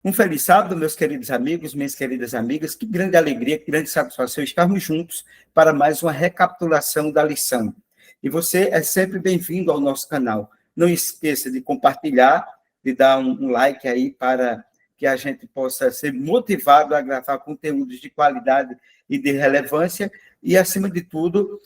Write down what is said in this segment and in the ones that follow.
Um feliz sábado, meus queridos amigos, minhas queridas amigas. Que grande alegria, que grande satisfação estarmos juntos para mais uma recapitulação da lição. E você é sempre bem-vindo ao nosso canal. Não esqueça de compartilhar, de dar um like aí para que a gente possa ser motivado a gravar conteúdos de qualidade e de relevância. E, acima de tudo,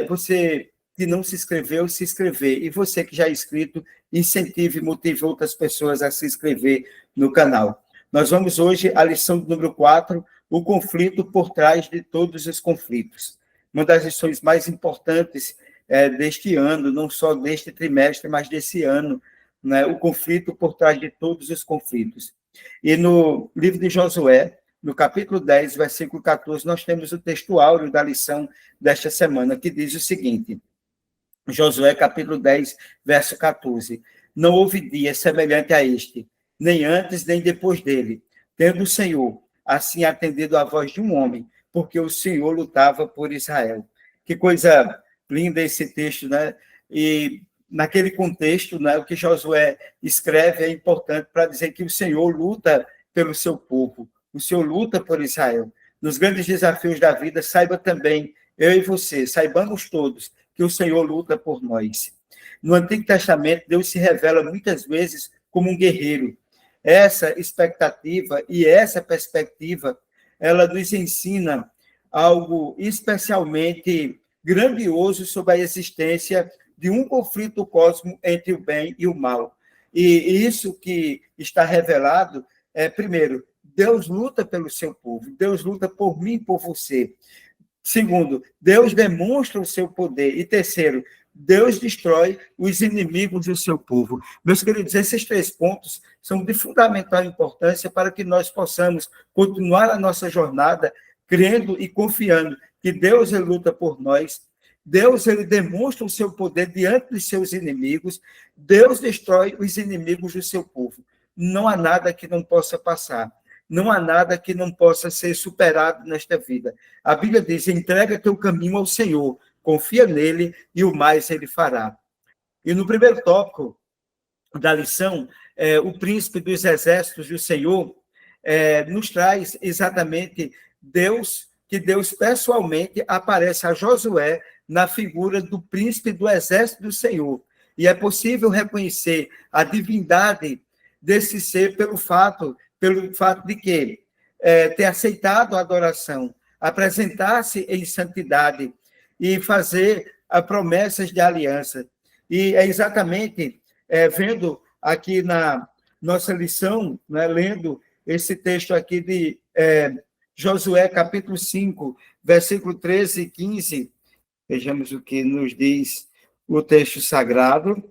você que não se inscreveu, se inscrever. E você que já é inscrito, incentive e motive outras pessoas a se inscrever no canal. Nós vamos hoje à lição número 4, o conflito por trás de todos os conflitos. Uma das lições mais importantes deste ano, não só deste trimestre, mas desse ano, né? O conflito por trás de todos os conflitos. E no livro de Josué, no capítulo 10, versículo 14, nós temos o texto áureo da lição desta semana, que diz o seguinte: Josué, capítulo 10, verso 14. Não houve dia semelhante a este, nem antes, nem depois dele, tendo o Senhor assim atendido à voz de um homem, porque o Senhor lutava por Israel. Que coisa linda esse texto, né? E naquele contexto, né, o que Josué escreve é importante para dizer que o Senhor luta pelo seu povo, o Senhor luta por Israel. Nos grandes desafios da vida, saiba também, eu e você, saibamos todos, que o Senhor luta por nós. No Antigo Testamento, Deus se revela muitas vezes como um guerreiro. Essa expectativa e essa perspectiva, ela nos ensina algo especialmente grandioso sobre a existência de um conflito cósmico entre o bem e o mal. E isso que está revelado primeiro, Deus luta pelo seu povo, Deus luta por mim e por você. Segundo, Deus demonstra o seu poder. E terceiro, Deus destrói os inimigos do seu povo. Meus queridos, esses 3 pontos são de fundamental importância para que nós possamos continuar a nossa jornada crendo e confiando que Deus ele luta por nós. Deus ele demonstra o seu poder diante dos seus inimigos. Deus destrói os inimigos do seu povo. Não há nada que não possa passar. Não há nada que não possa ser superado nesta vida. A Bíblia diz: entrega teu caminho ao Senhor, confia nele e o mais ele fará. E no primeiro tópico da lição, o príncipe dos exércitos do Senhor nos traz exatamente que Deus pessoalmente aparece a Josué na figura do príncipe do exército do Senhor. E é possível reconhecer a divindade desse ser pelo fato de que ter aceitado a adoração, apresentar-se em santidade e fazer promessas de aliança. E é exatamente vendo aqui na nossa lição, né, lendo esse texto aqui de Josué, capítulo 5, versículo 13 e 15, vejamos o que nos diz o texto sagrado,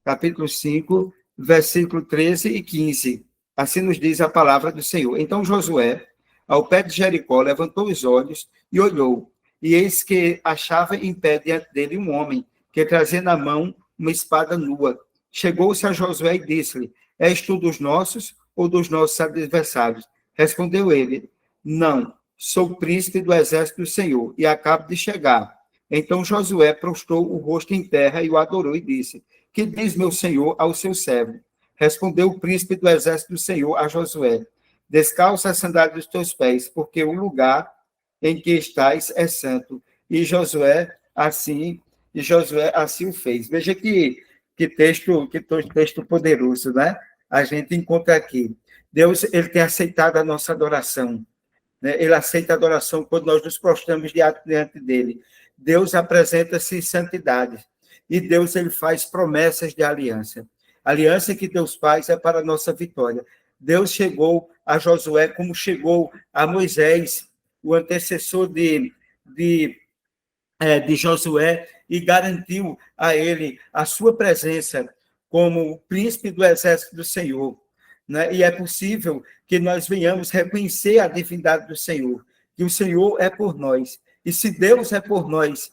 capítulo 5, versículo 13 e 15. Assim nos diz a palavra do Senhor. Então Josué, ao pé de Jericó, levantou os olhos e olhou, e eis que achava em pé diante dele um homem, que trazia na mão uma espada nua. Chegou-se a Josué e disse-lhe: És tu dos nossos ou dos nossos adversários? Respondeu ele: Não, sou o príncipe do exército do Senhor, e acabo de chegar. Então Josué prostrou o rosto em terra e o adorou e disse: Que diz meu senhor ao seu servo? Respondeu o príncipe do exército do Senhor a Josué: Descalça as sandálias dos teus pés, porque o lugar em que estás é santo. E Josué assim o fez. Veja que texto poderoso, né? A gente encontra aqui. Deus ele tem aceitado a nossa adoração. Né? Ele aceita a adoração quando nós nos prostramos diante dele. Deus apresenta-se em santidade. E Deus ele faz promessas de aliança. A aliança que Deus faz é para a nossa vitória. Deus chegou a Josué como chegou a Moisés, o antecessor de Josué, e garantiu a ele a sua presença como príncipe do exército do Senhor. Né? E é possível que nós venhamos reconhecer a divindade do Senhor, que o Senhor é por nós. E se Deus é por nós,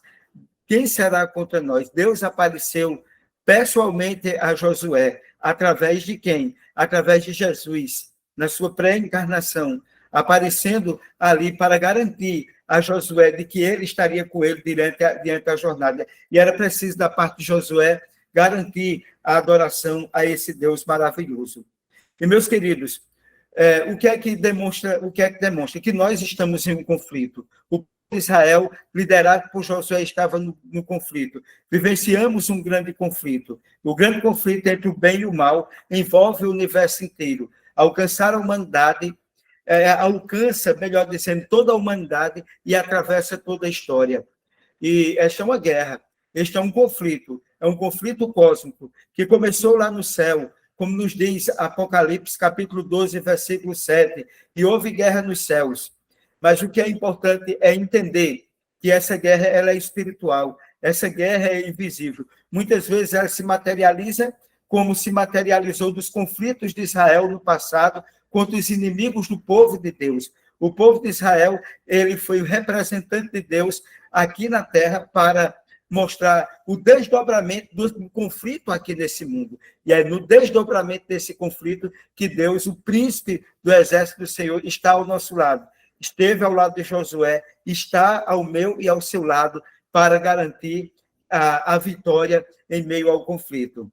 quem será contra nós? Deus apareceu pessoalmente a Josué, através de quem? Através de Jesus, na sua pré-encarnação, aparecendo ali para garantir a Josué de que ele estaria com ele diante da jornada. E era preciso, da parte de Josué, garantir a adoração a esse Deus maravilhoso. E, meus queridos, o que é que demonstra? Que nós estamos em um conflito. O povo de Israel, liderado por Josué, estava no conflito. Vivenciamos um grande conflito. O grande conflito entre o bem e o mal envolve o universo inteiro. Alcançar a humanidade, alcança, melhor dizendo, toda a humanidade e atravessa toda a história. E esta é uma guerra, este é um conflito cósmico, que começou lá no céu, como nos diz Apocalipse, capítulo 12, versículo 7, e houve guerra nos céus. Mas o que é importante é entender que essa guerra ela é espiritual, essa guerra é invisível. Muitas vezes ela se materializa como se materializou dos conflitos de Israel no passado contra os inimigos do povo de Deus. O povo de Israel, ele foi o representante de Deus aqui na Terra para mostrar o desdobramento do conflito aqui nesse mundo. E é no desdobramento desse conflito que Deus, o príncipe do exército do Senhor, está ao nosso lado. Esteve ao lado de Josué, está ao meu e ao seu lado para garantir a vitória em meio ao conflito.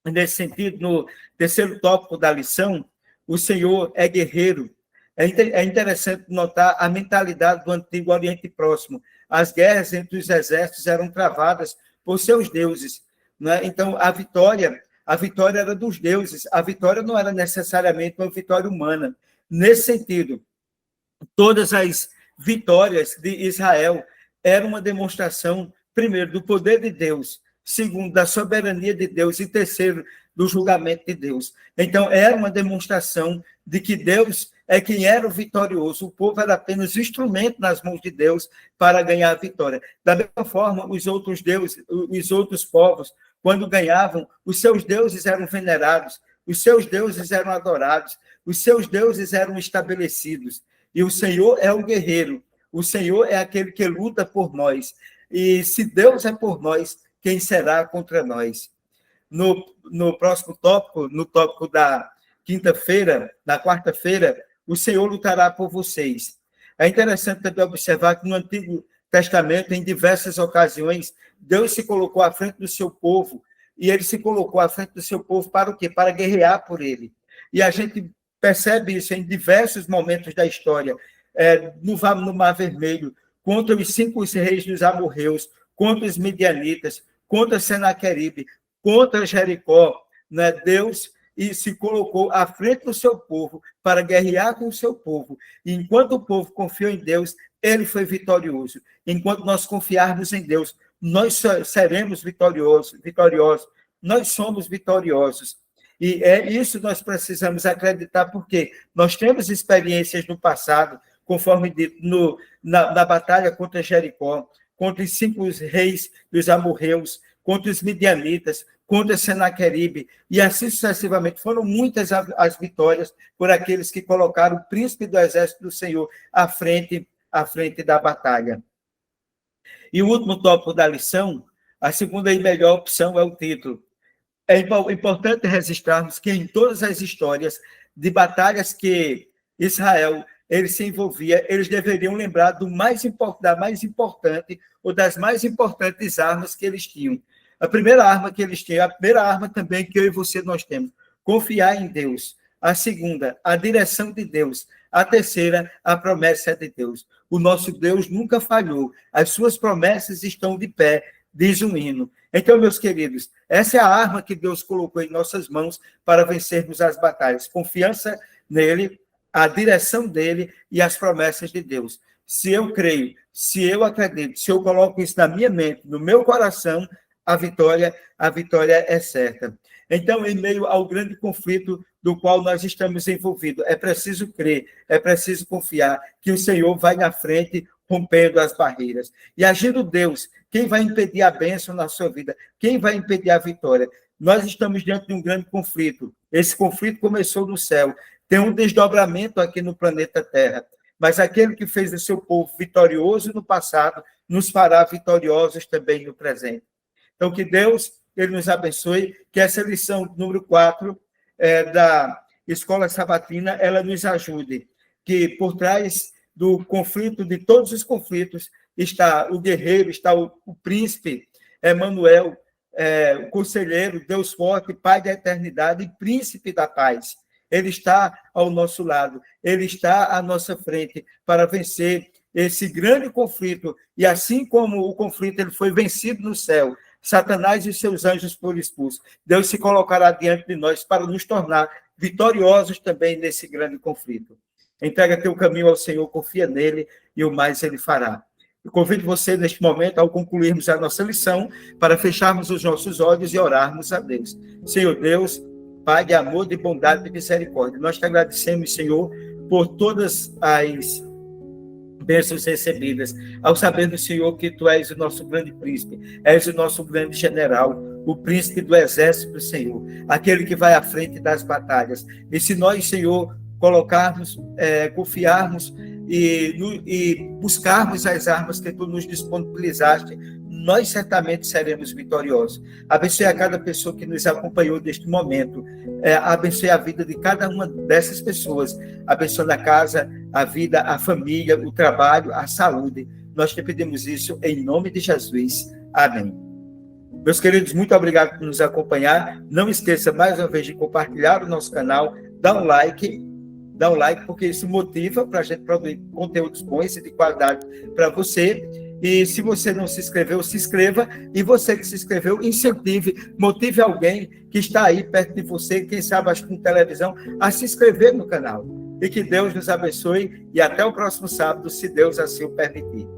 Nesse sentido, no terceiro tópico da lição, o Senhor é guerreiro. É interessante notar a mentalidade do antigo Oriente Próximo. As guerras entre os exércitos eram travadas por seus deuses, né? Então, a vitória era dos deuses. A vitória não era necessariamente uma vitória humana. Nesse sentido, todas as vitórias de Israel eram uma demonstração, primeiro, do poder de Deus, segundo, da soberania de Deus e terceiro, do julgamento de Deus. Então, era uma demonstração de que Deus é quem era o vitorioso, o povo era apenas instrumento nas mãos de Deus para ganhar a vitória. Da mesma forma, os outros deuses, os outros povos, quando ganhavam, os seus deuses eram venerados, os seus deuses eram adorados, os seus deuses eram estabelecidos. E o Senhor é o guerreiro, o Senhor é aquele que luta por nós. E se Deus é por nós, quem será contra nós? No próximo tópico, no tópico da quarta-feira, o Senhor lutará por vocês. É interessante também observar que no Antigo Testamento, em diversas ocasiões, Deus se colocou à frente do seu povo, e ele se colocou à frente do seu povo para o quê? Para guerrear por ele. E a gente percebe isso em diversos momentos da história, no Mar Vermelho, contra os 5 reis dos amorreus, contra os midianitas, contra Senaqueribe, contra Jericó, né? Deus se colocou à frente do seu povo para guerrear com o seu povo. E enquanto o povo confiou em Deus, ele foi vitorioso. Enquanto nós confiarmos em Deus, nós seremos vitoriosos. Nós somos vitoriosos. E é isso que nós precisamos acreditar, porque nós temos experiências no passado, conforme dito, na batalha contra Jericó, contra os 5 reis dos amorreus, contra os midianitas, contra Senaqueribe, e assim sucessivamente. Foram muitas as vitórias por aqueles que colocaram o príncipe do exército do Senhor à frente da batalha. E o último tópico da lição, a segunda e melhor opção é o título. É importante registrarmos que em todas as histórias de batalhas que Israel ele se envolvia, eles deveriam lembrar da mais importante ou das mais importantes armas que eles tinham. A primeira arma que eles tinham, a primeira arma também que eu e você nós temos, confiar em Deus. A segunda, a direção de Deus. A terceira, a promessa de Deus. O nosso Deus nunca falhou. As suas promessas estão de pé, diz um hino. Então, meus queridos, essa é a arma que Deus colocou em nossas mãos para vencermos as batalhas. Confiança nele, a direção dele e as promessas de Deus. Se eu creio, se eu acredito, se eu coloco isso na minha mente, no meu coração, a vitória é certa. Então, em meio ao grande conflito do qual nós estamos envolvidos, é preciso crer, é preciso confiar que o Senhor vai na frente, rompendo as barreiras. E agindo Deus, quem vai impedir a bênção na sua vida? Quem vai impedir a vitória? Nós estamos diante de um grande conflito. Esse conflito começou no céu. Tem um desdobramento aqui no planeta Terra. Mas aquele que fez o seu povo vitorioso no passado, nos fará vitoriosos também no presente. Então, que Deus ele nos abençoe, que essa lição número 4 da Escola Sabatina, ela nos ajude, que por trás do conflito, de todos os conflitos, está o guerreiro, está o príncipe, Emanuel, o conselheiro, Deus forte, Pai da eternidade e príncipe da paz. Ele está ao nosso lado, Ele está à nossa frente para vencer esse grande conflito. E assim como o conflito ele foi vencido no céu, Satanás e seus anjos foram expulsos, Deus se colocará diante de nós para nos tornar vitoriosos também nesse grande conflito. Entrega teu caminho ao Senhor, confia nele e o mais ele fará. Eu convido você, neste momento, ao concluirmos a nossa lição, para fecharmos os nossos olhos e orarmos a Deus. Senhor Deus, Pai de amor, de bondade e de misericórdia, nós te agradecemos, Senhor, por todas as bênçãos recebidas, ao sabermos, Senhor, que Tu és o nosso grande príncipe, és o nosso grande general, o príncipe do exército, Senhor, aquele que vai à frente das batalhas. E se nós, Senhor, colocarmos, confiarmos e buscarmos as armas que Tu nos disponibilizaste, nós certamente seremos vitoriosos. Abençoe a cada pessoa que nos acompanhou neste momento. Abençoe a vida de cada uma dessas pessoas. Abençoe a casa, a vida, a família, o trabalho, a saúde. Nós te pedimos isso em nome de Jesus. Amém. Meus queridos, muito obrigado por nos acompanhar. Não esqueça, mais uma vez, de compartilhar o nosso canal. Dá um like, porque isso motiva para a gente produzir conteúdos bons e de qualidade para você. E se você não se inscreveu, se inscreva. E você que se inscreveu, incentive, motive alguém que está aí perto de você, quem sabe assistindo televisão, a se inscrever no canal. E que Deus nos abençoe. E até o próximo sábado, se Deus assim o permitir.